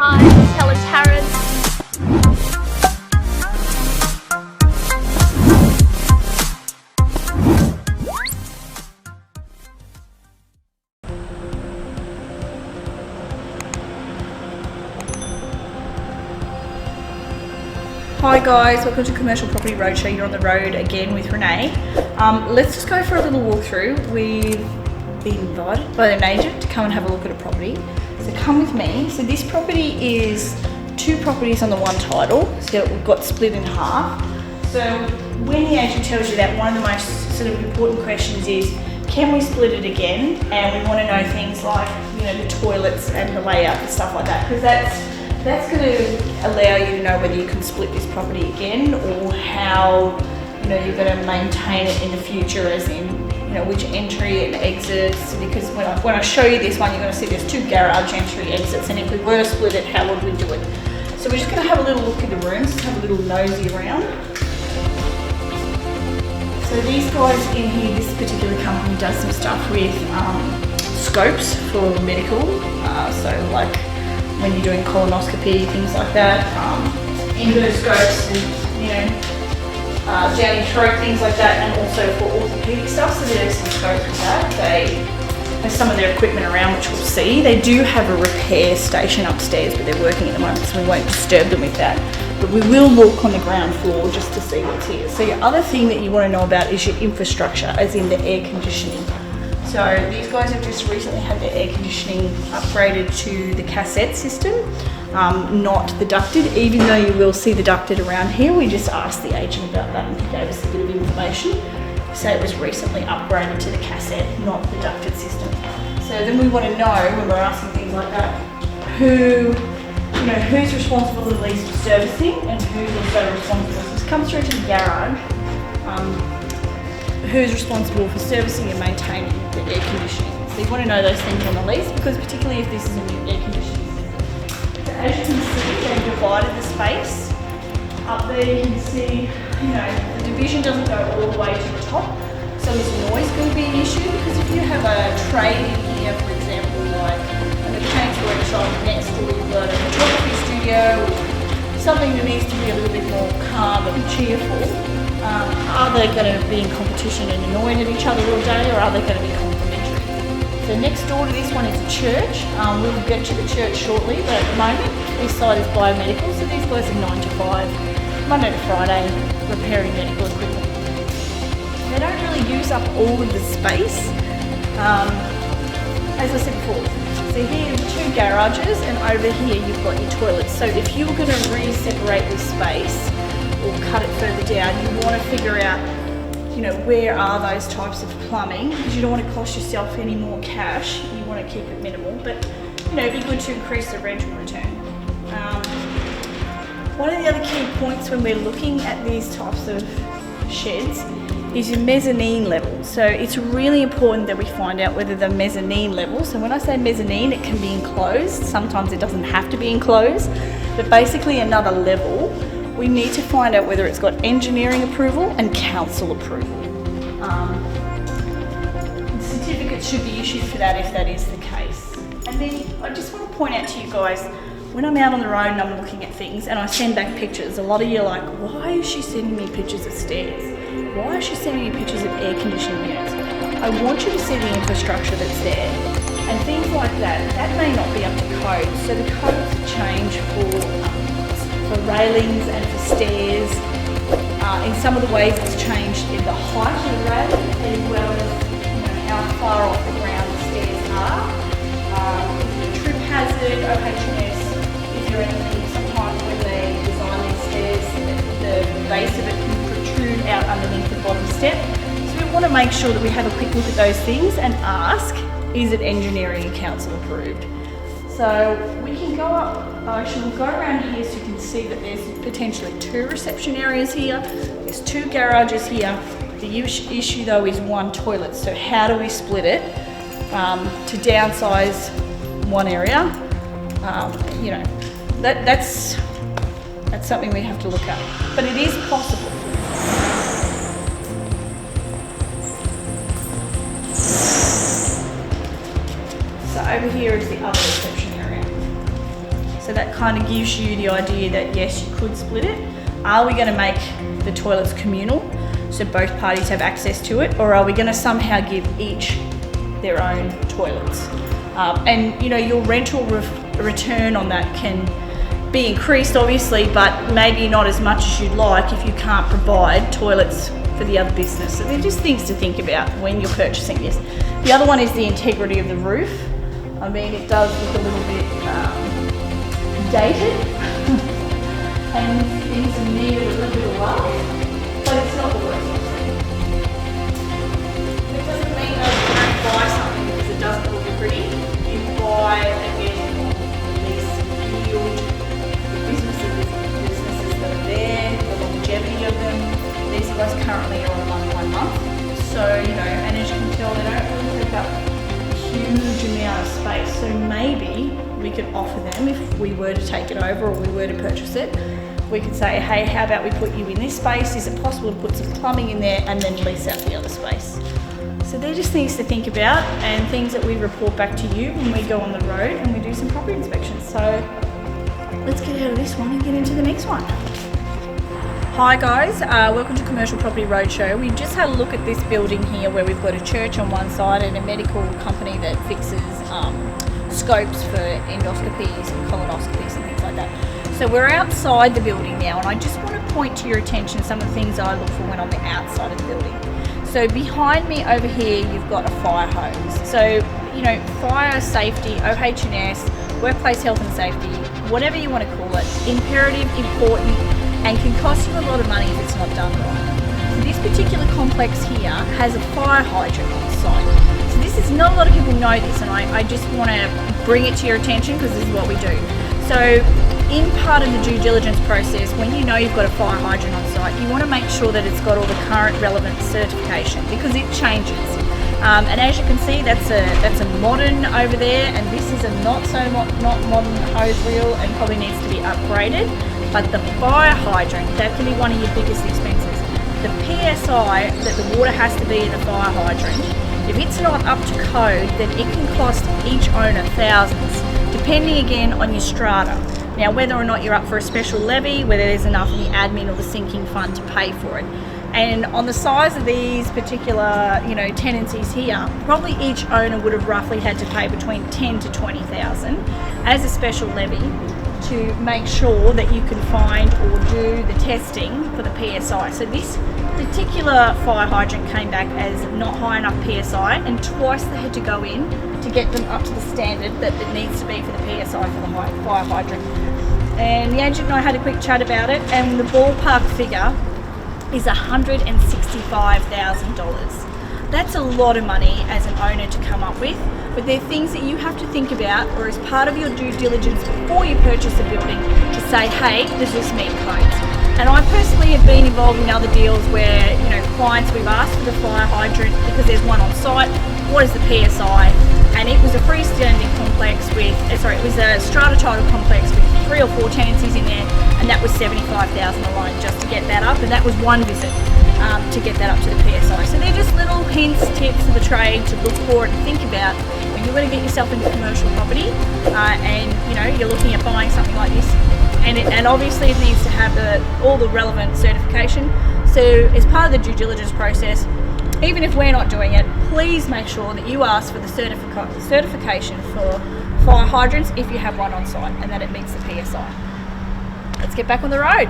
Hi, it's Helen Tarrant. Hi guys, welcome to Commercial Property Roadshow. You're on the road again with Renee. Let's just go for a little walkthrough. We've been invited by an agent to come and have a look at a property. So come with me. So this property is two properties on the one title. So it got split in half. So when the agent tells you that, one of the most sort of important questions is, can we split it again? And we want to know things like, you know, the toilets and the layout and stuff like that, because that's going to allow you to know whether you can split this property again or how, you know, you're going to maintain it in the future, as in, you know, which entry and exits. Because when I show you this one, you're going to see there's two garage entry exits, and if we were to split it, how would we do it? So we're just going to have a little look in the rooms, just have a little nosy around. So these guys in here, this particular company does some stuff with scopes for medical, so like when you're doing colonoscopy, things like that, endoscopes and, you know, down your throat, things like that, and also for orthopedic stuff. So there's some scopes with that. They have some of their equipment around, which we'll see. They do have a repair station upstairs, but they're working at the moment, so we won't disturb them with that. But we will walk on the ground floor just to see what's here. So your other thing that you want to know about is your infrastructure, as in the air conditioning. So these guys have just recently had their air conditioning upgraded to the cassette system, not the ducted, even though you will see the ducted around here. We just asked the agent about that and he gave us a bit of information. So it was recently upgraded to the cassette, not the ducted system. So then we want to know, when we're asking things like that, who's responsible at least for servicing and who's also responsible. So this comes through to the garage. Who's responsible for servicing and maintaining the air conditioning. So you want to know those things on the lease, because particularly if this is a new air conditioning system. So as you can see, they've divided the space. Up there you can see, you know, the division doesn't go all the way to the top. So is noise going to be an issue? Because if you have a trade in here, for example, like a mechanics workshop next to a photography studio, something that needs to be a little bit more calm and cheerful, are they going to be in competition and annoying at each other all day, or are they going to be complementary? So next door to this one is a church. We'll get to the church shortly, but at the moment this side is biomedical, so these guys are 9 to 5, Monday to Friday, repairing medical equipment. They don't really use up all of the space, as I said before. So here are two garages, and over here you've got your toilets. So if you were going to re-separate this space or cut it further down, you want to figure out, you know, where are those types of plumbing, because you don't want to cost yourself any more cash. You want to keep it minimal, but, you know, it'd be good to increase the rental return. One of the other key points when we're looking at these types of sheds is your mezzanine level. So it's really important that we find out whether the mezzanine level, so when I say mezzanine, it can be enclosed, sometimes it doesn't have to be enclosed, but basically another level. We need to find out whether it's got engineering approval and council approval. Certificates should be issued for that if that is the case. And then I just want to point out to you guys, when I'm out on the road and I'm looking at things and I send back pictures, a lot of you are like, why is she sending me pictures of stairs? Why is she sending me pictures of air conditioning units? I want you to see the infrastructure that's there. And things like that may not be up to code. So the codes change for railings and for stairs. In some of the ways it's changed in the height of the railing, as well as, you know, how far off the ground the stairs are. Trip hazard, OHS, if you're anything, sometimes when they design these stairs, the base of it can protrude out underneath the bottom step. So we want to make sure that we have a quick look at those things and ask, is it engineering and council approved? So we can go up, actually we'll go around here so you can see that there's potentially two reception areas here, there's two garages here. The issue though is one toilet, so how do we split it to downsize one area? You know, that's something we have to look at, but it is possible. So over here is the other reception area. So So that kind of gives you the idea that yes, you could split it. Are we going to make the toilets communal so both parties have access to it, or are we going to somehow give each their own toilets? And you know, your rental return on that can be increased obviously, but maybe not as much as you'd like if you can't provide toilets for the other business. So they're just things to think about when you're purchasing this. The other one is the integrity of the roof. I mean, it does look a little bit dated and things are needed a little bit of love, but it's not the worst. It doesn't mean that you don't buy something because it doesn't look pretty. You buy again this yield, the businesses that are there, the longevity of them. These guys currently are on a month-by-month, so you know, and as you can tell, they don't really take up a huge amount of space. So maybe we could offer them, if we were to take it over or we were to purchase it, we could say, hey, how about we put you in this space? Is it possible to put some plumbing in there and then lease out the other space? So they're just things to think about and things that we report back to you when we go on the road and we do some property inspections. So let's get out of this one and get into the next one. Hi guys, welcome to Commercial Property Roadshow. We just had a look at this building here where we've got a church on one side and a medical company that fixes scopes for endoscopies and colonoscopies and things like that. So we're outside the building now, and I just want to point to your attention some of the things I look for when on the outside of the building. So behind me over here, you've got a fire hose. So, you know, fire safety, OH&S, workplace health and safety, whatever you want to call it, imperative, important, and can cost you a lot of money if it's not done right. So this particular complex here has a fire hydrant on site. So this is, not a lot of people know this, and I just want to bring it to your attention because this is what we do. So in part of the due diligence process, when you know you've got a fire hydrant on site, you want to make sure that it's got all the current relevant certification because it changes. And as you can see, that's a modern over there, and this is a not modern hose reel and probably needs to be upgraded. But the fire hydrant, that can be one of your biggest expenses. The PSI that the water has to be in the fire hydrant, if it's not up to code, then it can cost each owner thousands, depending again on your strata. Now, whether or not you're up for a special levy, whether there's enough in the admin or the sinking fund to pay for it. And on the size of these particular, you know, tenancies here, probably each owner would have roughly had to pay between 10 to 20,000 as a special levy to make sure that you can find or do the testing for the PSI. So this particular fire hydrant came back as not high enough PSI, and twice they had to go in to get them up to the standard that it needs to be for the PSI for the fire hydrant. And the agent and I had a quick chat about it, and the ballpark figure is $165,000. That's a lot of money as an owner to come up with, but they're things that you have to think about, or as part of your due diligence before you purchase a building, to say, hey, does this meet codes? And I personally have been involved in other deals where, you know, clients, we've asked for the fire hydrant because there's one on site, what is the PSI? And it was a freestanding complex with, it was a strata title complex with 3 or 4 tenancies in there, and that was $75,000 alone just to get that up, and that was one visit to get that up to the PSI. So they're just little hints, tips of the trade to look for and think about when you're going to get yourself into commercial property, and you know, you're looking at buying something like this, and obviously it needs to have all the relevant certification. So as part of the due diligence process, even if we're not doing it, please make sure that you ask for the certification for fire hydrants if you have one on site, and that it meets the PSI. Let's get back on the road.